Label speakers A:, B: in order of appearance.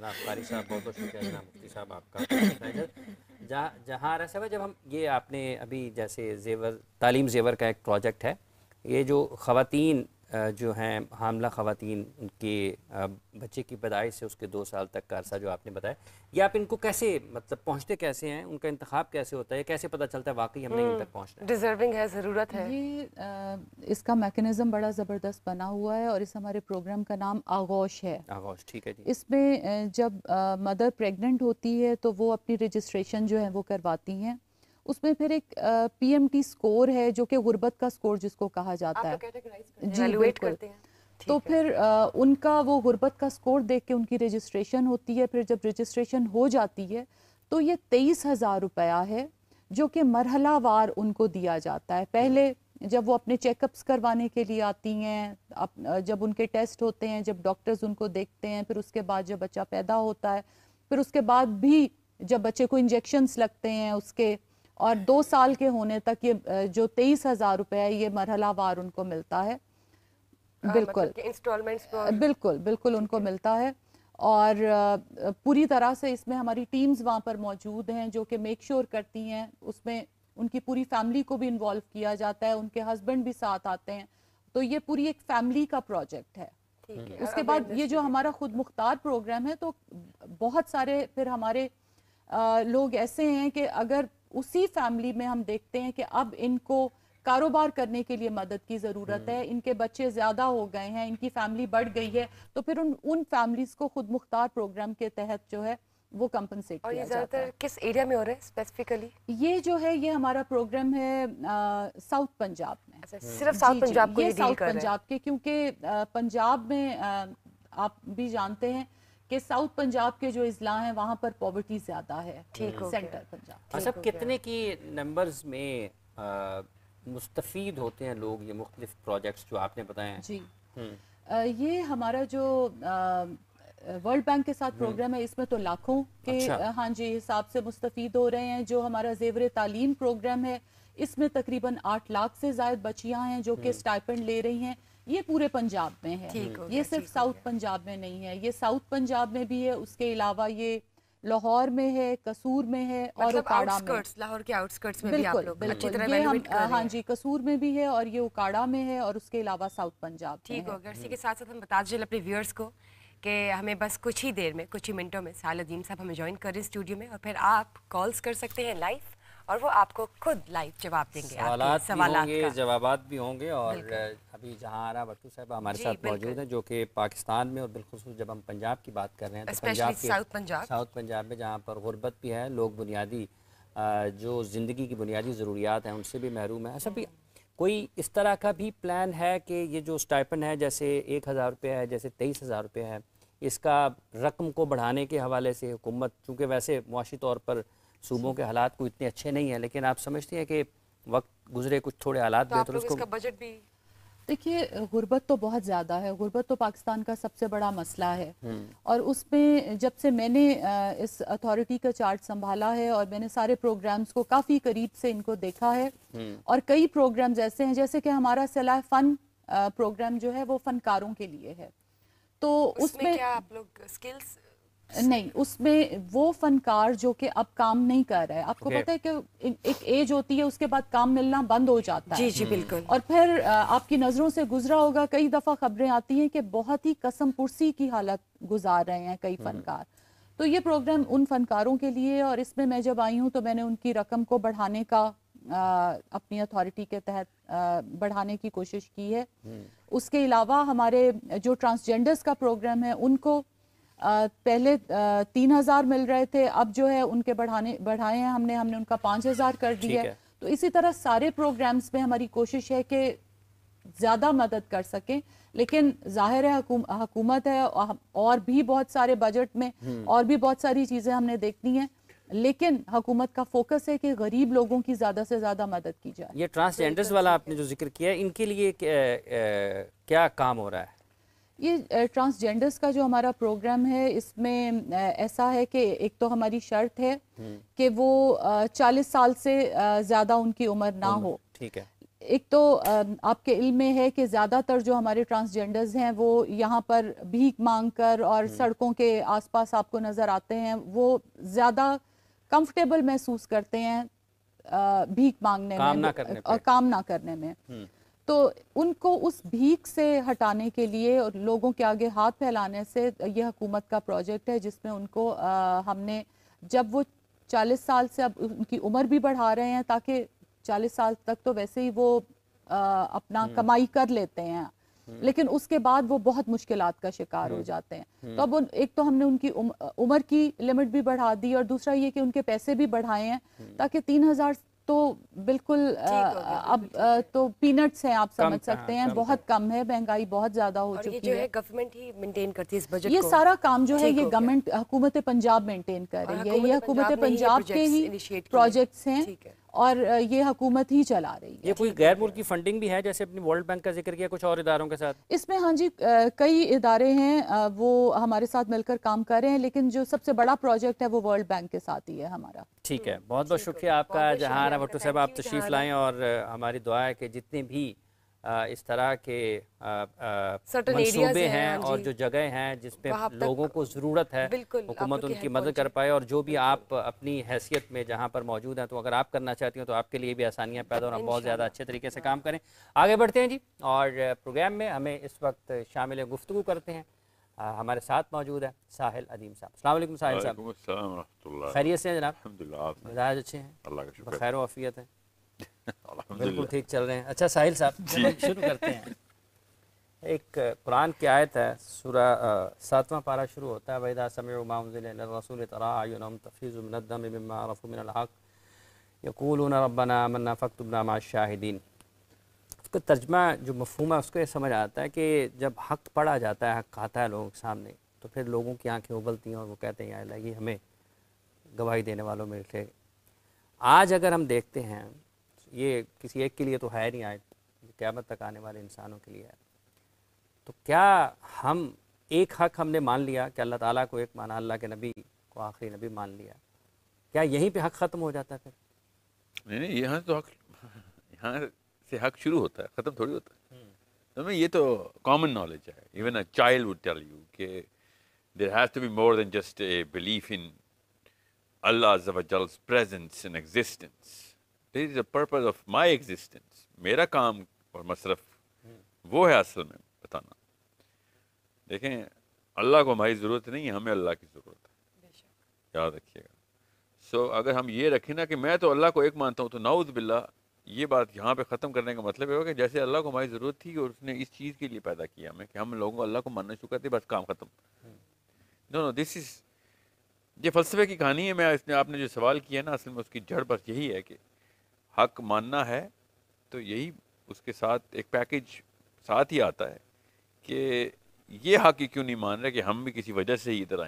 A: جناب قاری صاحب، بہت بہت شکریہ جناب مفتی صاحب آپ کا. جہاں رہ صاحب، جب ہم یہ آپ نے ابھی جیسے تعلیم زیور کا ایک پروجیکٹ ہے، یہ جو خواتین جو ہیں حاملہ خواتین، ان کے بچے کی پیدائش سے اس کے 2 سال تک کا عرصہ جو آپ نے بتایا، یہ آپ ان کو کیسے مطلب پہنچتے کیسے ہیں، ان کا انتخاب کیسے ہوتا ہے، کیسے پتہ چلتا ہے واقعی ہم نے ان تک پہنچنا ہے؟
B: ڈیزرونگ ہے، ضرورت ہے.
C: یہ اس کا میکنزم بڑا زبردست بنا ہوا ہے، اور اس ہمارے پروگرام کا نام آغوش ہے.
A: آغوش، ٹھیک ہے جی.
C: اس میں جب مدر پریگننٹ ہوتی ہے تو وہ اپنی رجسٹریشن جو ہے وہ کرواتی ہیں. اس میں پھر ایک پی ایم ٹی سکور ہے جو کہ غربت کا سکور جس کو کہا جاتا ہے. جی بالکل. تو پھر ان کا وہ غربت کا سکور دیکھ کے ان کی رجسٹریشن ہوتی ہے. پھر جب رجسٹریشن ہو جاتی ہے تو یہ 23,000 روپیہ ہے جو کہ مرحلہ وار ان کو دیا جاتا ہے. پہلے جب وہ اپنے چیک اپس کروانے کے لیے آتی ہیں، جب ان کے ٹیسٹ ہوتے ہیں، جب ڈاکٹرز ان کو دیکھتے ہیں، پھر اس کے بعد جب بچہ پیدا ہوتا ہے، پھر اس کے بعد بھی جب بچے کو انجیکشنز لگتے ہیں اس کے، اور 2 سال کے ہونے تک یہ جو 23,000 روپے ہے یہ مرحلہ وار ان کو ملتا ہے. بالکل بالکل بالکل ان کو ملتا ہے. اور پوری طرح سے اس میں ہماری ٹیمز وہاں پر موجود ہیں جو کہ میک شور کرتی ہیں. اس میں ان کی پوری فیملی کو بھی انوالو کیا جاتا ہے، ان کے ہسبینڈ بھی ساتھ آتے ہیں. تو یہ پوری ایک فیملی کا پروجیکٹ ہے. اس کے بعد یہ جو ہمارا خود مختار پروگرام ہے، تو بہت سارے پھر ہمارے لوگ ایسے ہیں کہ اگر اسی فیملی میں ہم دیکھتے ہیں کہ اب ان کو کاروبار کرنے کے لیے مدد کی ضرورت ہے، ان کے بچے زیادہ ہو گئے ہیں، ان کی فیملی بڑھ گئی ہے، تو پھر ان فیملیز کو خود مختار پروگرام کے تحت جو ہے وہ کمپنسیٹ کیا جاتا ہے.
B: اور یہ زیادہ تر کس ایریا میں ہو رہا ہے اسپیسیفکلی؟
C: یہ جو ہے یہ ہمارا پروگرام ہے ساؤتھ پنجاب میں.
B: صرف ساؤتھ پنجاب کو یہ ڈیل کر رہے ہیں؟
C: پنجاب کے، کیونکہ پنجاب میں آپ بھی جانتے ہیں کہ ساؤتھ پنجاب کے جو اضلاع ہیں وہاں پر پاورٹی زیادہ ہے. سینٹر پنجاب.
A: اچھا، کتنے کی نمبرز میں مستفید ہوتے ہیں لوگ یہ مختلف پروجیکٹس جو آپ نے بتائے ہیں؟
C: جی یہ ہمارا جو ورلڈ بینک کے ساتھ پروگرام ہے، اس میں تو لاکھوں کے ہاں جی حساب سے مستفید ہو رہے ہیں. جو ہمارا زیور تعلیم پروگرام ہے، اس میں تقریباً 8 لاکھ سے زائد بچیاں ہیں جو کہ اسٹائپنڈ لے رہی ہیں. یہ پورے پنجاب میں ہے، یہ صرف ساؤتھ پنجاب میں نہیں ہے. یہ ساؤتھ پنجاب میں بھی ہے، اس کے علاوہ یہ لاہور میں ہے، قصور میں ہے، اور اکاڑا میں.
B: لاہور کے آؤٹ اسکرٹس میں بھی آپ لوگ اچھی طرح
C: یہ
B: ایویلویٹ کر رہے ہیں.
C: ہاں جی قصور میں بھی ہے، اور یہ اکاڑا میں ہے، اور اس کے علاوہ ساؤتھ پنجاب میں.
B: ٹھیک ہو گیا. اسی کے ساتھ ساتھ ہم بتا دیجیے اپنے ویورز کو کہ ہمیں بس کچھ ہی دیر میں، کچھ ہی منٹوں میں سالدین صاحب ہمیں جوائن کر رہے ہیں اسٹوڈیو میں، اور پھر آپ کالز کر سکتے ہیں لائیو، اور وہ آپ کو خود لائیو جواب دیں گے.
A: سوالات بھی ہوں گے، جوابات بھی ہوں گے. اور ابھی جہاں آرا بٹو صاحبہ ہمارے ساتھ موجود ہیں جو کہ پاکستان میں، اور بالخصوص جب ہم پنجاب کی بات کر رہے ہیں تو پنجاب کے ساؤتھ پنجاب میں جہاں پر غربت بھی ہے، لوگ بنیادی جو زندگی کی بنیادی ضروریات ہیں ان سے بھی محروم ہیں. اچھا بھی کوئی اس طرح کا بھی پلان ہے کہ یہ جو اسٹائپنڈ ہے، جیسے 1,000 روپے ہے، جیسے 23,000 روپے ہے، اس کا رقم کو بڑھانے کے حوالے سے حکومت، چونکہ ویسے معاشی طور پر صوبوں کے حالات کو اتنے اچھے نہیں ہیں، لیکن آپ سمجھتے ہیں کہ وقت گزرے کچھ تھوڑے حالات بہتر، اس کا
B: بجٹ بھی؟
C: دیکھیے غربت تو بہت زیادہ ہے. غربت تو پاکستان کا سب سے بڑا مسئلہ ہے، اور اس میں جب سے میں نے اس اتھارٹی کا چارج سنبھالا ہے اور میں نے سارے پروگرامز کو کافی قریب سے ان کو دیکھا ہے، اور کئی پروگرامز ایسے ہیں جیسے کہ ہمارا صلاح فن پروگرام جو ہے وہ فنکاروں کے لیے ہے. تو اس میں
B: کیا آپ لوگ سکلز
C: نہیں، اس میں وہ فنکار جو کہ اب کام نہیں کر رہا ہے. آپ کو پتہ ہے کہ ایک ایج ہوتی ہے، اس کے بعد کام ملنا بند ہو جاتا ہے.
B: جی بالکل.
C: اور پھر آپ کی نظروں سے گزرا ہوگا، کئی دفعہ خبریں آتی ہیں کہ بہت ہی قسم پرسی کی حالت گزار رہے ہیں کئی فنکار. تو یہ پروگرام ان فنکاروں کے لیے، اور اس میں جب آئی ہوں تو میں نے ان کی رقم کو بڑھانے کا اپنی اتھارٹی کے تحت بڑھانے کی کوشش کی ہے. اس کے علاوہ ہمارے جو ٹرانسجینڈرز کا پروگرام ہے ان کو پہلے 3,000 مل رہے تھے، اب جو ہے ان کے بڑھائے ہیں ہم نے ان کا 5,000 کر دیا ہے. تو اسی طرح سارے پروگرامز میں ہماری کوشش ہے کہ زیادہ مدد کر سکیں. لیکن ظاہر ہے حکومت ہے، اور بھی بہت سارے بجٹ میں اور بھی بہت ساری چیزیں ہم نے دیکھنی ہیں، لیکن حکومت کا فوکس ہے کہ غریب لوگوں کی زیادہ سے زیادہ مدد کی جائے.
A: یہ ٹرانسجینڈرز والا آپ نے جو ذکر کیا ہے، ان کے لیے کیا کام ہو رہا ہے؟
C: یہ ٹرانسجینڈرز کا جو ہمارا پروگرام ہے، اس میں ایسا ہے کہ ایک تو ہماری شرط ہے کہ وہ 40 سال سے زیادہ ان کی عمر نہ ہو.
A: ٹھیک ہے.
C: ایک تو آپ کے علم میں ہے کہ زیادہ تر جو ہمارے ٹرانسجینڈرز ہیں وہ یہاں پر بھیک مانگ کر اور سڑکوں کے آس پاس آپ کو نظر آتے ہیں، وہ زیادہ کمفرٹیبل محسوس کرتے ہیں بھیک مانگنے میں اور کام نہ کرنے میں. تو ان کو اس بھیک سے ہٹانے کے لیے اور لوگوں کے آگے ہاتھ پھیلانے سے یہ حکومت کا پروجیکٹ ہے، جس میں ان کو ہم نے جب وہ 40 سال سے اب ان کی عمر بھی بڑھا رہے ہیں تاکہ 40 سال تک تو ویسے ہی وہ اپنا کمائی کر لیتے ہیں، لیکن اس کے بعد وہ بہت مشکلات کا شکار ہو جاتے ہیں. تو اب ایک تو ہم نے ان کی عمر کی لمٹ بھی بڑھا دی، اور دوسرا یہ کہ ان کے پیسے بھی بڑھائے ہیں تاکہ 3000 تو بالکل اب تو پینٹس ہیں، آپ سمجھ سکتے ہیں، بہت کم ہے، مہنگائی بہت زیادہ ہو چکی ہے.
B: یہ جو ہے گورنمنٹ ہی مینٹین کرتی ہے اس بجٹ کو،
C: یہ سارا کام جو ہے یہ گورنمنٹ حکومت پنجاب مینٹین کر رہی ہے، یہ حکومت پنجاب کے ہی پروجیکٹس ہیں اور یہ حکومت ہی چلا رہی ہے.
A: یہ کوئی غیر ملکی فنڈنگ بھی ہے، جیسے اپنی ورلڈ بینک کا ذکر کیا، کچھ اور اداروں کے ساتھ؟
C: اس میں ہاں جی کئی ادارے ہیں وہ ہمارے ساتھ مل کر کام کر رہے ہیں، لیکن جو سب سے بڑا پروجیکٹ ہے وہ ورلڈ بینک کے ساتھ ہی ہے ہمارا.
A: ٹھیک ہے، بہت بہت شکریہ آپ کا جہان بھٹو صاحب، آپ تشریف لائیں، اور ہماری دعا ہے کہ جتنے بھی اس طرح کے منصوبے ہیں اور جو جگہ ہیں جس پہ لوگوں کو ضرورت ہے، حکومت ان کی مدد کر پائے، اور جو بھی آپ اپنی حیثیت میں جہاں پر موجود ہیں تو اگر آپ کرنا چاہتی ہیں تو آپ کے لیے بھی آسانیاں پیدا ہونا، بہت زیادہ اچھے طریقے سے کام کریں. آگے بڑھتے ہیں جی، اور پروگرام میں ہمیں اس وقت شامل گفتگو کرتے ہیں، ہمارے ساتھ موجود ہے ساحل ادیم صاحب. السلام علیکم ساحل صاحب.
D: وعلیکم السلام ورحمۃ اللہ.
A: خیریت سے ہیں جناب؟
D: الحمدللہ.
A: مزاج اچھے ہیں؟
D: اللہ کا شکر.
A: بخیر و عافیت ہے؟ بالکل ٹھیک چل رہے ہیں. اچھا ساحل صاحب، شروع کرتے ہیں. ایک قرآن کی آیت ہے، سورہ 7واں پارہ شروع ہوتا ہے، وَإِذَا سَمِعُوا مَا أُنزِلَ إِلَى الرَّسُولِ تَرَىٰ أَعْيُنَهُمْ تَفِيضُ مِنَ الدَّمْعِ مِمَّا عَرَفُوا مِنَ الْحَقِّ يَقُولُونَ رَبَّنَا آمَنَّا فَاكْتُبْنَا مَعَ الشَّاهِدِينَ. اس کا ترجمہ جو مفہوم ہے اس کو یہ سمجھ آتا ہے کہ جب حق پڑھا جاتا ہے، حق آتا ہے لوگوں کے سامنے، تو پھر لوگوں کی آنکھیں ابلتی ہیں اور وہ کہتے ہیں یا اللہ یہ ہمیں گواہی دینے والوں میں سے. آج اگر ہم دیکھتے ہیں، یہ کسی ایک کے لیے تو ہے نہیں، آج قیامت تک آنے والے انسانوں کے لیے ہے، تو کیا ہم ایک حق ہم نے مان لیا کہ اللہ تعالیٰ کو ایک مانا، اللہ کے نبی کو آخری نبی مان لیا، کیا یہیں پہ حق ختم ہو جاتا ہے پھر؟
D: نہیں، یہاں تو حق، یہاں سے حق شروع ہوتا ہے، ختم تھوڑی ہوتا ہے. یہ تو کامن نالج ہے. Even a child would tell you کہ there has to be more than just a belief in Allah عز و جل's presence and existence. This is the purpose of my existence. میرا کام اور مصرف وہ ہے اصل میں بتانا. دیکھیں، اللہ کو ہماری ضرورت نہیں ہے، ہمیں اللہ کی ضرورت ہے، یاد رکھیے گا. سو اگر ہم یہ رکھیں نا کہ میں تو اللہ کو ایک مانتا ہوں، تو نعوذ باللہ یہ بات یہاں پہ ختم کرنے کا مطلب یہ ہوگا کہ جیسے اللہ کو ہماری ضرورت تھی اور اس نے اس چیز کے لیے پیدا کیا ہمیں کہ ہم لوگوں کو اللہ کو ماننا شروع کرتے، بس کام ختم. نو دس از، یہ فلسفے کی کہانی ہے. میں اس نے آپ نے جو سوال کیا نا، اصل میں اس کی جڑ بس یہی ہے کہ حق ماننا ہے تو یہی اس کے ساتھ ایک پیکج ساتھ ہی آتا ہے کہ یہ حق ہی کیوں نہیں مان رہے کہ ہم بھی کسی وجہ سے ہی ادھر آئیں.